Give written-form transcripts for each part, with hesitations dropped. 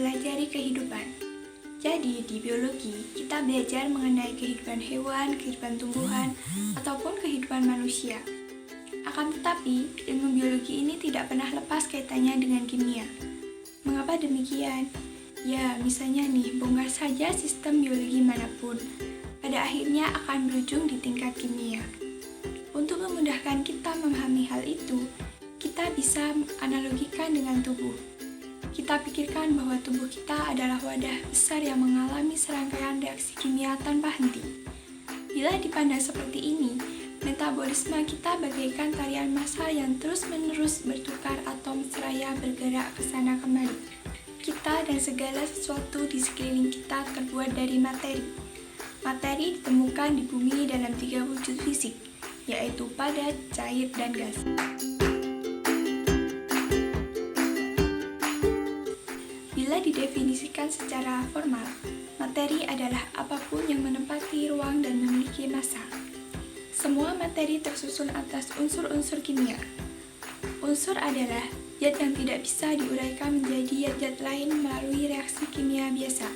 mempelajari kehidupan. Jadi, di biologi, kita belajar mengenai kehidupan hewan, kehidupan tumbuhan, ataupun kehidupan manusia. Akan tetapi, ilmu biologi ini tidak pernah lepas kaitannya dengan kimia. Mengapa demikian? Ya, misalnya nih, bongkar saja sistem biologi manapun. Pada akhirnya akan berujung di tingkat kimia. Untuk memudahkan kita memahami hal itu, kita bisa analogikan dengan tubuh. Kita pikirkan bahwa tubuh kita adalah wadah besar yang mengalami serangkaian reaksi kimia tanpa henti. Bila dipandang seperti ini, metabolisme kita bagaikan tarian massal yang terus-menerus bertukar atom seraya bergerak ke sana kemari. Kita dan segala sesuatu di sekeliling kita terbuat dari materi. Materi ditemukan di bumi dalam 3 wujud fisik, yaitu padat, cair, dan gas. Bila didefinisikan secara formal, materi adalah apapun yang menempati ruang dan memiliki massa. Semua materi tersusun atas unsur-unsur kimia. Unsur adalah zat yang tidak bisa diuraikan menjadi zat lain melalui reaksi kimia biasa.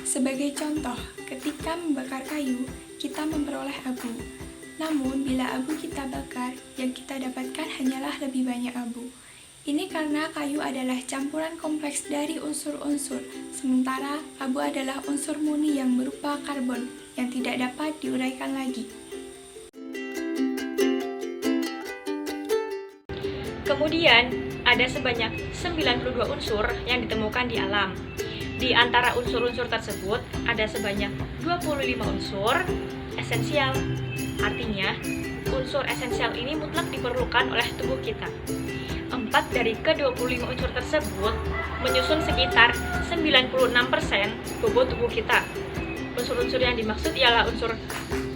Sebagai contoh, ketika membakar kayu, kita memperoleh abu. Namun, bila abu kita bakar, yang kita dapatkan hanyalah lebih banyak abu. Ini karena kayu adalah campuran kompleks dari unsur-unsur, sementara abu adalah unsur murni yang berupa karbon, yang tidak dapat diuraikan lagi. Kemudian, ada sebanyak 92 unsur yang ditemukan di alam. Di antara unsur-unsur tersebut, ada sebanyak 25 unsur esensial. Artinya, unsur esensial ini mutlak diperlukan oleh tubuh kita. 4 dari ke-25 unsur tersebut menyusun sekitar 96% bobot tubuh kita. Unsur-unsur yang dimaksud ialah unsur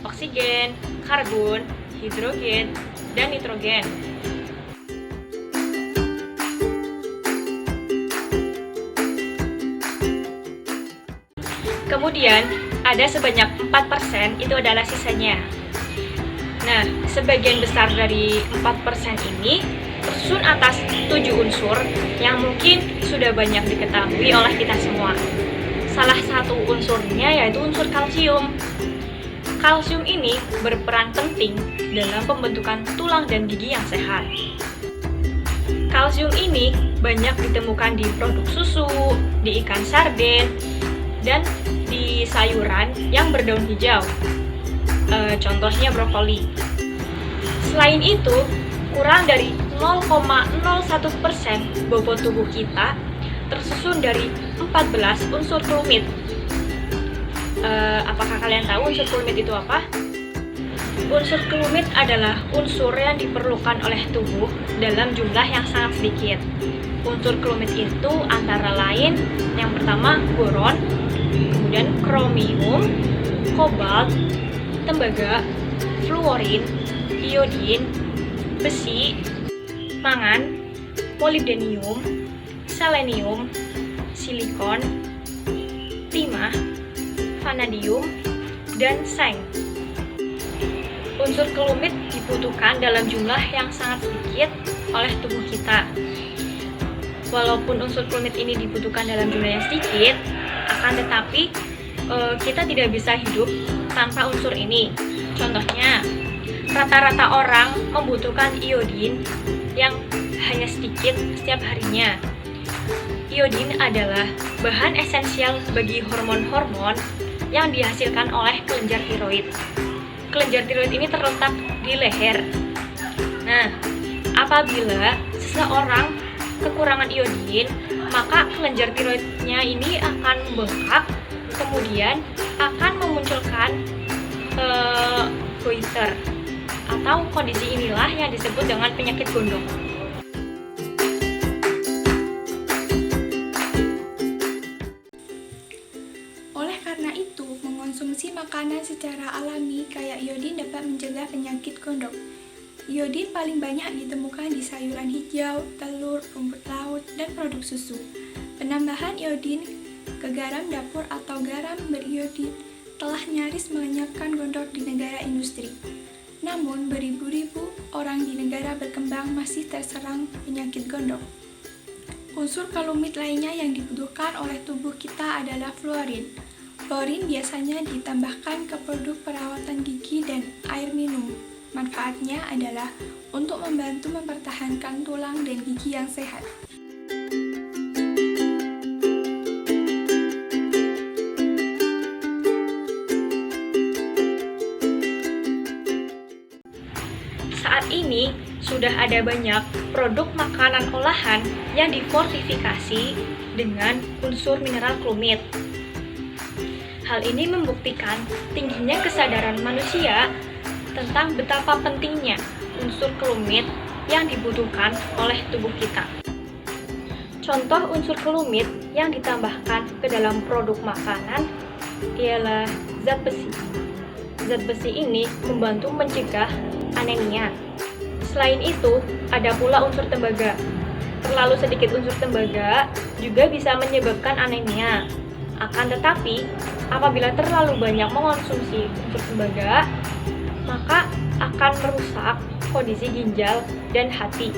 oksigen, karbon, hidrogen, dan nitrogen. Kemudian, ada sebanyak 4% itu adalah sisanya. Nah, sebagian besar dari 4% ini tersusun atas 7 unsur yang mungkin sudah banyak diketahui oleh kita semua. Salah satu unsurnya yaitu unsur kalsium. Kalsium ini berperan penting dalam pembentukan tulang dan gigi yang sehat. Kalsium ini banyak ditemukan di produk susu, di ikan sarden, dan di sayuran yang berdaun hijau, contohnya brokoli. Selain itu, kurang dari 0,01% bobot tubuh kita tersusun dari 14 unsur kelumit. Apakah kalian tahu unsur kelumit itu apa? Unsur kelumit adalah unsur yang diperlukan oleh tubuh dalam jumlah yang sangat sedikit. Unsur kelumit itu antara lain yang pertama boron, kemudian kromium, kobalt, tembaga, fluorin, iodin, besi, mangan, molibdenium, selenium, silikon, timah, vanadium, dan seng. Unsur kelumit dibutuhkan dalam jumlah yang sangat sedikit oleh tubuh kita. Walaupun unsur kelumit ini dibutuhkan dalam jumlah yang sedikit, akan tetapi kita tidak bisa hidup tanpa unsur ini. Contohnya, rata-rata orang membutuhkan iodin yang hanya sedikit setiap harinya. Iodin adalah bahan esensial bagi hormon-hormon yang dihasilkan oleh kelenjar tiroid. Kelenjar tiroid ini terletak di leher. Nah, apabila seseorang kekurangan iodin, maka kelenjar tiroidnya ini akan membengkak, kemudian akan memunculkan goiter, atau kondisi inilah yang disebut dengan penyakit gondok. Oleh karena itu, mengonsumsi makanan secara alami kayak iodin dapat mencegah penyakit gondok. Iodin paling banyak ditemukan di sayuran hijau, telur, rumput laut, dan produk susu. Penambahan iodin ke garam dapur atau garam beriodin telah nyaris melenyapkan gondok di negara industri. Namun, beribu-ribu orang di negara berkembang masih terserang penyakit gondok. Unsur kalumit lainnya yang dibutuhkan oleh tubuh kita adalah fluorin. Fluorin biasanya ditambahkan ke produk perawatan gigi dan air minum. Manfaatnya adalah untuk membantu mempertahankan tulang dan gigi yang sehat. Saat ini sudah ada banyak produk makanan olahan yang difortifikasi dengan unsur mineral klumit. Hal ini membuktikan tingginya kesadaran manusia tentang betapa pentingnya unsur klumit yang dibutuhkan oleh tubuh kita. Contoh unsur klumit yang ditambahkan ke dalam produk makanan ialah zat besi. Zat besi ini membantu mencegah anemia. Selain itu, ada pula unsur tembaga. Terlalu sedikit unsur tembaga juga bisa menyebabkan anemia. Akan tetapi, apabila terlalu banyak mengonsumsi unsur tembaga, maka akan merusak kondisi ginjal dan hati.